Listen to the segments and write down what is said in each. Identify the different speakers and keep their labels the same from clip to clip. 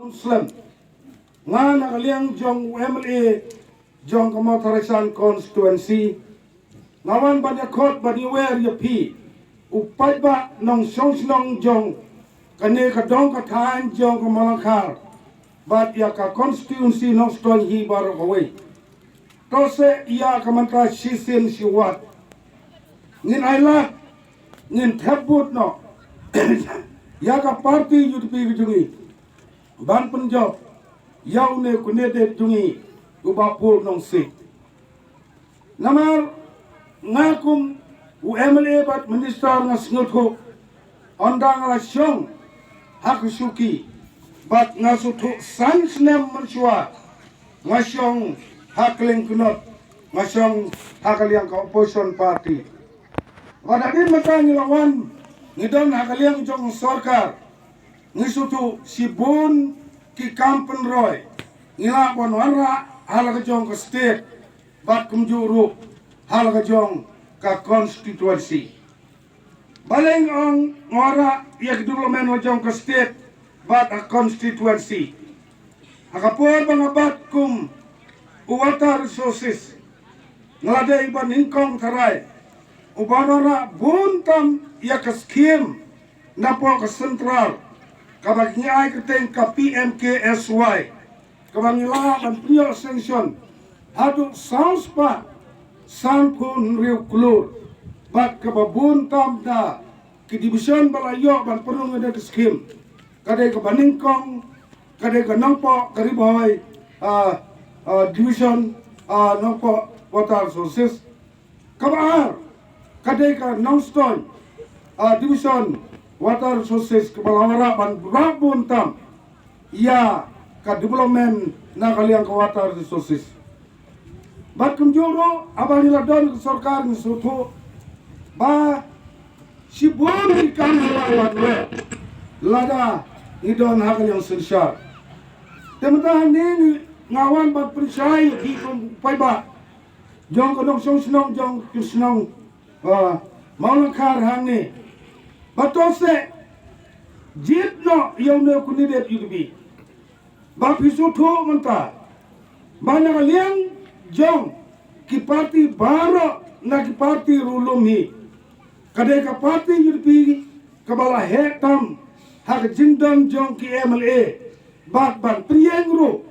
Speaker 1: Muslim nga nakaliang jong MLA jong Kamotharasan constituency ngawan banyakot baniwer ya pi upay ba Nongstoin jong kane kadong katahan jong Kamalakar bat ya ka constituency Nongstoin hi baru kawai tose ia kamanta sisin siwat ngin ailat ngin tebut no ya ka parti UDP jungi ban penjob yau ne kunede jungi ubapul nong sik namar ngakum u MLA bat minister ngasngutu ondang la syong hakusuki bat ngasutu sansnem mensyua ngasyong hakling kunot ngasyong hakaliang ka opposition party wadadin matang lawan ngidon hakaliang jong sarkar ngisutu sibun ki kampen roy ngila wanwara halaga jong ka state bat kumjuru halaga jong ka constituency baleng ang ngora yak development wa jong ka state bat a constituency hakapur bangabat kum water resources ngalade iban ingkong tarai ubanora buntam yak scheme napo ka central kabag niya ay kateng ka PMKSY kabag nila ang pinyo sanction haduk saus pa sampun riu kulur bat kababuntam da kidibisyon balayo ban perlu ngada ke skim kadai ka baningkong kadai ka nangpo kariboy division nangpo water resources kabar kadai ka Nongstoin division water resources kepalawara ban buntam ya ka development na kaliang ka water resources bat kumjuro abanila don ke sarkar ni sutu ba sibun ikan lawan we lada idon hakal yang sensyar teman-teman ni ngawan bat percaya di paiba jong kodong song jong kisnong maulakar hang ni batose jitno yaune kunidet yubi ba pisutu menta banyak liang jong ki parti baro na ki parti rulumi kadai ka parti yubi kabala hetam hak jindon jong ki MLA bat priyengru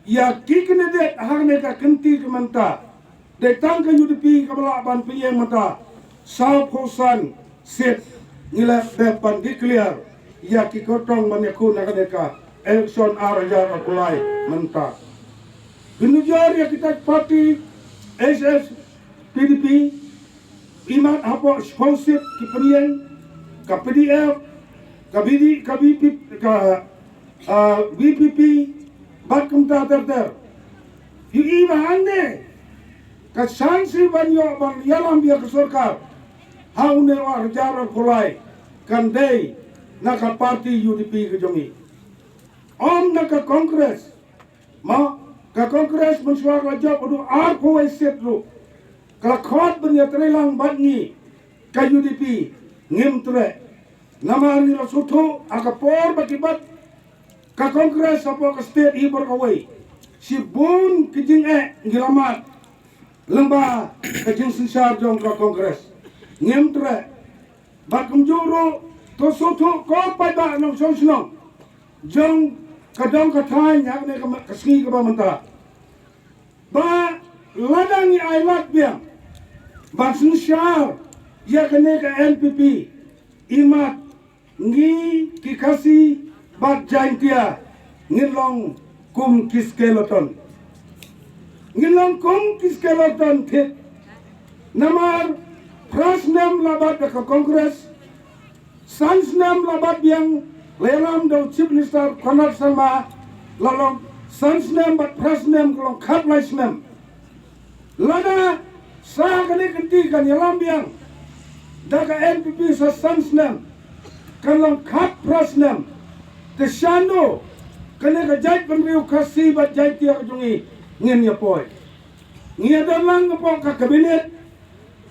Speaker 1: ya ki kunidet hak ne ka kenti kementa de tangka yubi kabala ban priyeng mata South Kosan set nila depan declare ya ki kotong manyaku nakadeka election arajar akulai menta binujar ya kita parti SS PDP imat hapo sponsorship ki penien ka PDF ka VPP bat kumta ther yu iba ande ka sansi banyo ban yalam biya ka sarkar haune wa arajar akulai kandai naka parti UDP kejongi om naka kongres ma ka kongres mensuar raja padu arpo set ru kala khot benya trelang badni ka UDP ngimtre nama ni rasutu aka por bakibat ka kongres apo ka state ibor kawai sibun kijing ngilamat lemba kajing sensar jong ka kongres ngimtre bakum juru to soto ko pai ba Nongstoin jong kadong katain yak ne kasngi ka menta ba ladang ni ailat biang ba shah ya kene ka NPP imat ngi kikasi bat jaintia ngilong kum kiskeleton tit namar prasnam labat ka kongres sansnam labat yang lelam do chief minister konat sama lalong sansnam bat prasnam kolong khatlaisnam lada sa kali kenti kan yalam yang daga NPP sa sansnam kolong khat prasnam te shando kane ka jait penriu kasi bat jait dia jungi ngin ya poi ngia dalang ko ka kabinet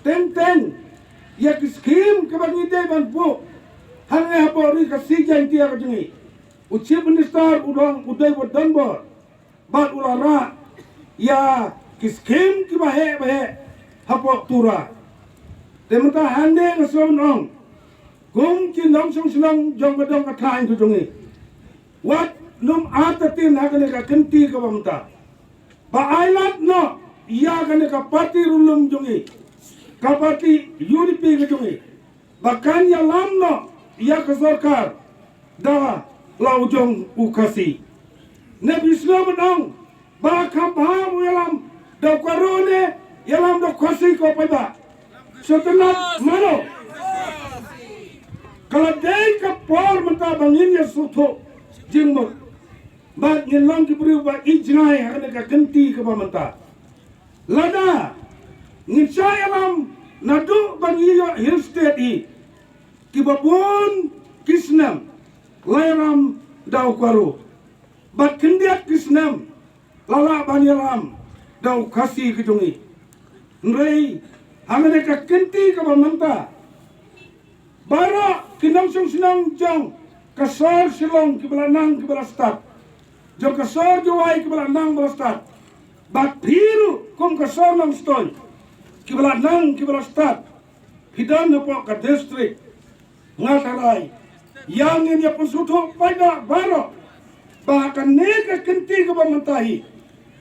Speaker 1: ten ya skim ke bagi de ban po hang ha po ri ka si jan tia ka jungi Chief Minister udang udai bodan bor. Bat ulara ya kiskim ki bahe hapok tura. Demata hande ngason ong. Gum ki Nongstoin senang jong gadong katain tu jongi. Wat num atatin hakane ka kenti ka bamta. Ba ailat no ya kane ka parti rulum jongi. Ka parti UDP ka jongi. Bahkan ya lam no ya ka sarkar da lau jong ukasi. Ne bisno bedong ba ka ba yalam da korone yalam da kosi ko pada. Setelah mano kalau day ka por menta bangin ya suto jingmut ba ngilang ki beri ba ijnai hakane ka genti ka ba menta lada ngin sayalam nadu bangi yo hill state i ki babun kisnam layram dau karu ba kendiat kisnam lala banyalam dau kasi kidungi nrei hakane ka genti ka ba menta bara Nongstoin senang jang kasar silong kibalanang kibalastat jang kasar jawai kibalanang balastat bat piru kom kasar Nongstoin kibalanang kibalastat hidan po ka district ngatarai yang ini pesuto pada baro bahkan nega kenti ka bamantahi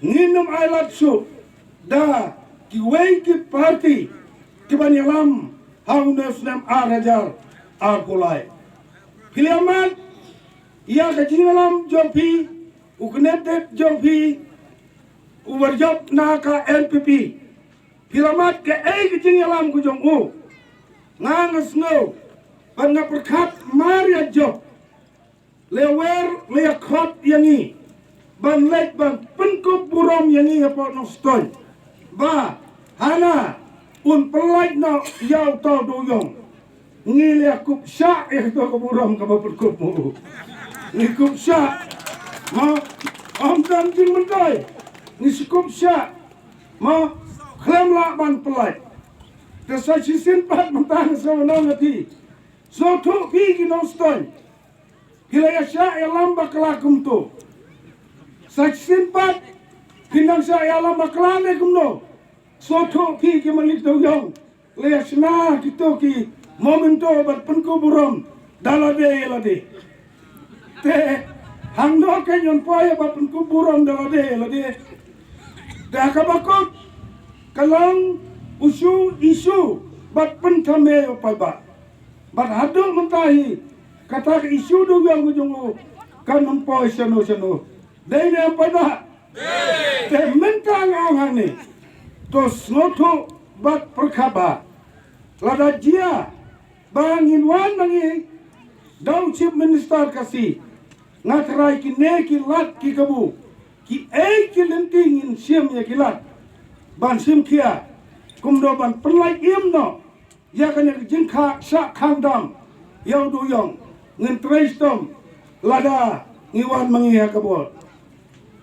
Speaker 1: nginum ailat su da kiwai ki party kibanyalam haunes nam arajar Arkulai. Kiliamat, ia kecinalam jompi, uknetet jompi, uberjob naka NPP. Kiliamat ke kecinalam kujong u, ngangas no, pada perkat Maria job, lewer leakot yangi, ban lek ban pynkup burom yangi apa Nongstoin, ba hana un pelai no yau tau doyong. Ngili akup shah itu keburam ke pynkup mu. Ngikup shah, ma amdan jing mentai. Ngikup shah, ma klaim lakban pelai. Desa sisin pat mentang sama nanti. So tu pi Nongstoin. Kila ya shah ya lamba kelakum tu. Sisin pat kinang shah ya lamba kelane kumno. So tu pi malik tu yong. Lihat sana kita ki momento bat pynkup burom dalade te hangno kanyon poya bat pynkup burom dalade da kabakot kalang isu bat pentame opai bat hadu mentahi kata isu do yang ujung kan empoi seno dai ne pada te mentang angane to snoto bat perkaba lada jia bangin wan mangi dau Chief Minister kasi ngatrai ki ne ki lat ki kabu ki ki lentingin siam ya ki lat ban sim kia kumdo ban perlai im no ya kan yang jingka sa kandam yau duyong ngin trestom lada ngiwan mangi ya kabot